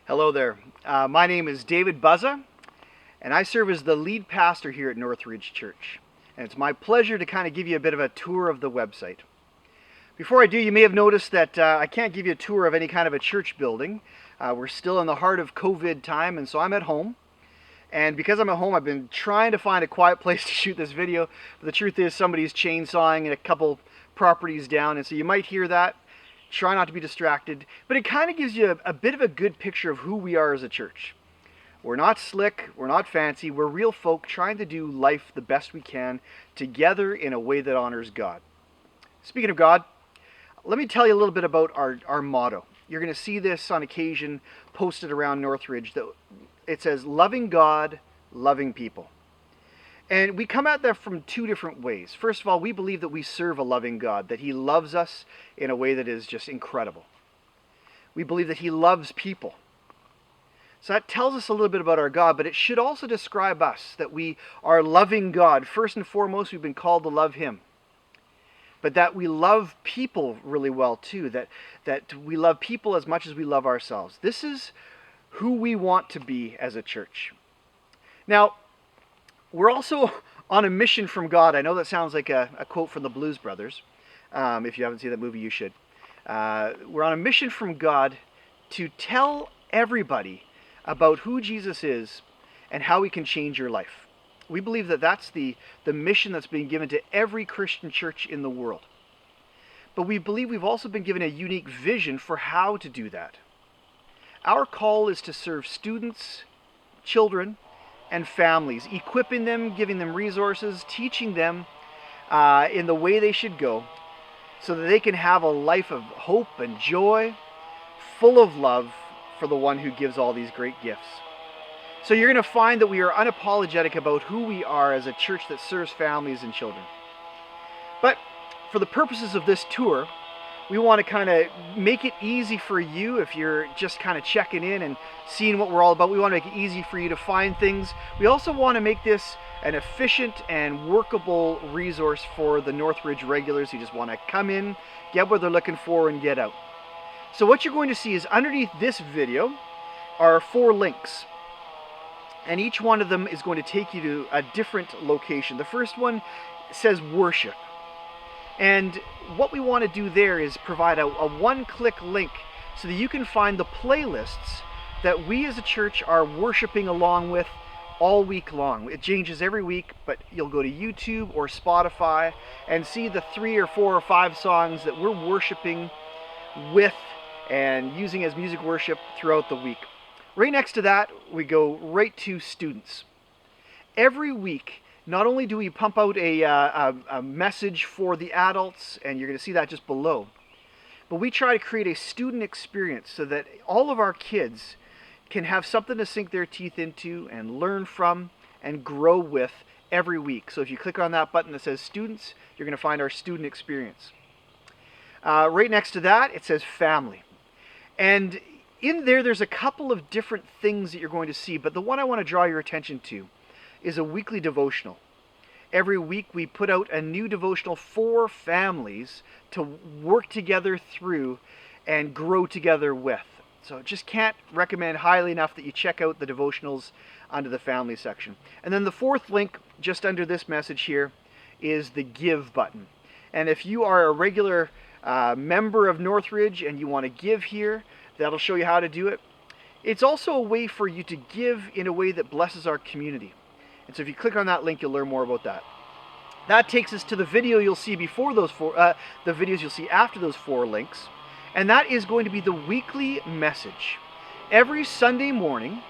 Hello there. My name is David Buzza, and I serve as the lead pastor here at Northridge Church. And it's my pleasure to kind of give you a bit of a tour of the website. Before I do, you may have noticed that I can't give you a tour of any kind of a church building. We're still in the heart of COVID time, and so I'm at home. And because I'm at home, I've been trying to find a quiet place to shoot this video. But the truth is somebody's chainsawing a couple properties down, and so you might hear that. Try not to be distracted, but it kind of gives you a bit of a good picture of who we are as a church. We're not slick, we're not fancy, we're real folk trying to do life the best we can together in a way that honors God. Speaking of God, let me tell you a little bit about our motto. You're going to see this on occasion posted around Northridge. It says, loving God, loving people. And we come at that from two different ways. First of all, we believe that we serve a loving God, that He loves us in a way that is just incredible. We believe that He loves people. So that tells us a little bit about our God, but it should also describe us, that we are loving God. First and foremost, we've been called to love Him. But that we love people really well too, that we love people as much as we love ourselves. This is who we want to be as a church. Now, we're also on a mission from God. I know that sounds like a quote from the Blues Brothers. If you haven't seen that movie, you should. We're on a mission from God to tell everybody about who Jesus is and how He can change your life. We believe that that's the mission that's being given to every Christian church in the world. But we believe we've also been given a unique vision for how to do that. Our call is to serve students, children, and families, equipping them, giving them resources, teaching them in the way they should go so that they can have a life of hope and joy, full of love for the one who gives all these great gifts. So you're going to find that we are unapologetic about who we are as a church that serves families and children. But for the purposes of this tour, we want to kind of make it easy for you if you're just kind of checking in and seeing what we're all about. We want to make it easy for you to find things. We also want to make this an efficient and workable resource for the Northridge regulars who just want to come in, get what they're looking for, and get out. So what you're going to see is underneath this video are 4 links. And each one of them is going to take you to a different location. The first one says worship. And what we want to do there is provide a one-click link so that you can find the playlists that we as a church are worshiping along with all week long. It changes every week, but you'll go to YouTube or Spotify and see the 3 or 4 or 5 songs that we're worshiping with and using as music worship throughout the week. Right next to that, we go right to students. Every week, not only do we pump out a message for the adults, and you're going to see that just below, but we try to create a student experience so that all of our kids can have something to sink their teeth into and learn from and grow with every week. So if you click on that button that says students, you're going to find our student experience. Right next to that, it says family. And in there's a couple of different things that you're going to see, but the one I want to draw your attention to is a weekly devotional. Every week we put out a new devotional for families to work together through and grow together with. So just can't recommend highly enough that you check out the devotionals under the family section. And then the 4th link just under this message here is the give button. And if you are a regular member of Northridge and you want to give here, that'll show you how to do it. It's also a way for you to give in a way that blesses our community. And so if you click on that link, you'll learn more about that. That takes us to the video you'll see before those the videos you'll see after those 4 links. And that is going to be the weekly message. Every Sunday morning,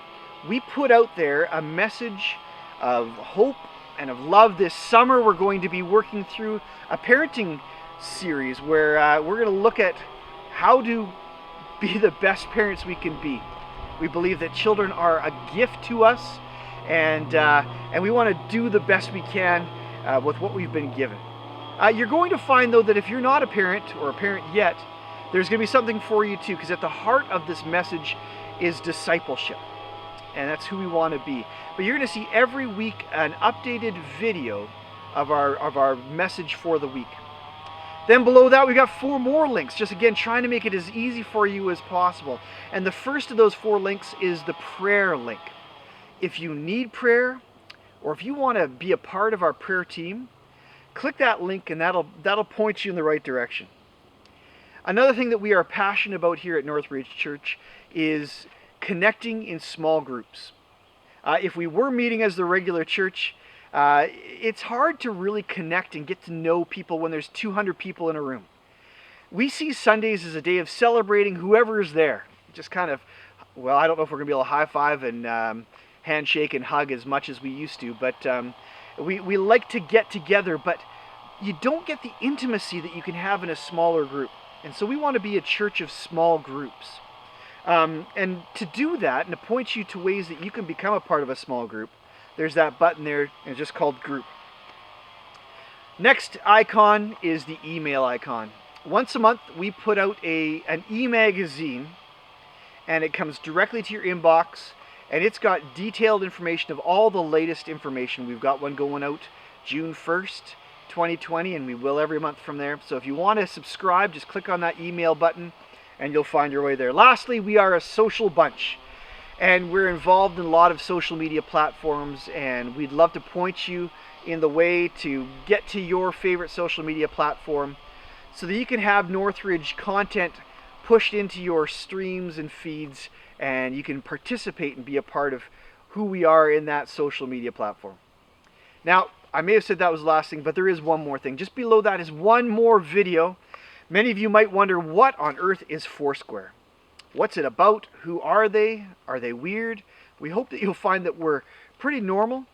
we put out there a message of hope and of love. This summer, we're going to be working through a parenting series where we're going to look at how to be the best parents we can be. We believe that children are a gift to us, and we want to do the best we can with what we've been given. You're going to find, though, that if you're not a parent or a parent yet, there's going to be something for you too, because at the heart of this message is discipleship, and that's who we want to be. But you're going to see every week an updated video of our message for the week. Then below that, we got 4 more links, just again trying to make it as easy for you as possible. And the first of those 4 links is the prayer link. If you need prayer, or if you want to be a part of our prayer team, click that link and that'll point you in the right direction. Another thing that we are passionate about here at Northridge Church is connecting in small groups. If we were meeting as the regular church, it's hard to really connect and get to know people when there's 200 people in a room. We see Sundays as a day of celebrating whoever is there. Just kind of, well, I don't know if we're going to be able to high five and handshake and hug as much as we used to, but we like to get together, but you don't get the intimacy that you can have in a smaller group. And so we want to be a church of small groups. And to do that, and to point you to ways that you can become a part of a small group, there's that button there, and it's just called Group. Next icon is the email icon. Once a month, we put out an e-magazine, and it comes directly to your inbox, and it's got detailed information of all the latest information. We've got one going out June 1st, 2020, and we will every month from there. So if you want to subscribe, just click on that email button, and you'll find your way there. Lastly, we are a social bunch. And we're involved in a lot of social media platforms, and we'd love to point you in the way to get to your favorite social media platform so that you can have Northridge content pushed into your streams and feeds, and you can participate and be a part of who we are in that social media platform. Now, I may have said that was the last thing, but there is one more thing. Just below that is one more video. Many of you might wonder, what on earth is Foursquare? What's it about? Who are they? Are they weird? We hope that you'll find that we're pretty normal,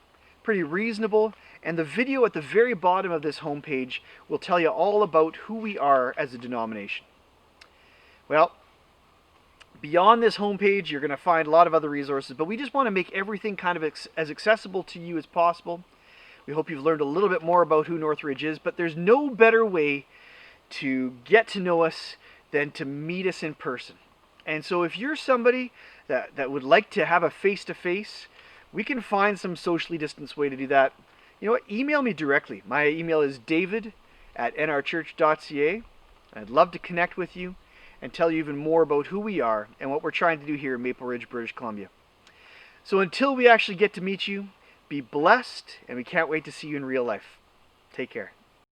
pretty reasonable, and the video at the very bottom of this homepage will tell you all about who we are as a denomination. Well, beyond this homepage, you're going to find a lot of other resources, but we just want to make everything kind of as accessible to you as possible. We hope you've learned a little bit more about who Northridge is, but there's no better way to get to know us than to meet us in person. And so if you're somebody that would like to have a face-to-face, we can find some socially distanced way to do that. You know what? Email me directly. My email is david@nrchurch.ca. I'd love to connect with you and tell you even more about who we are and what we're trying to do here in Maple Ridge, British Columbia. So until we actually get to meet you, be blessed, and we can't wait to see you in real life. Take care.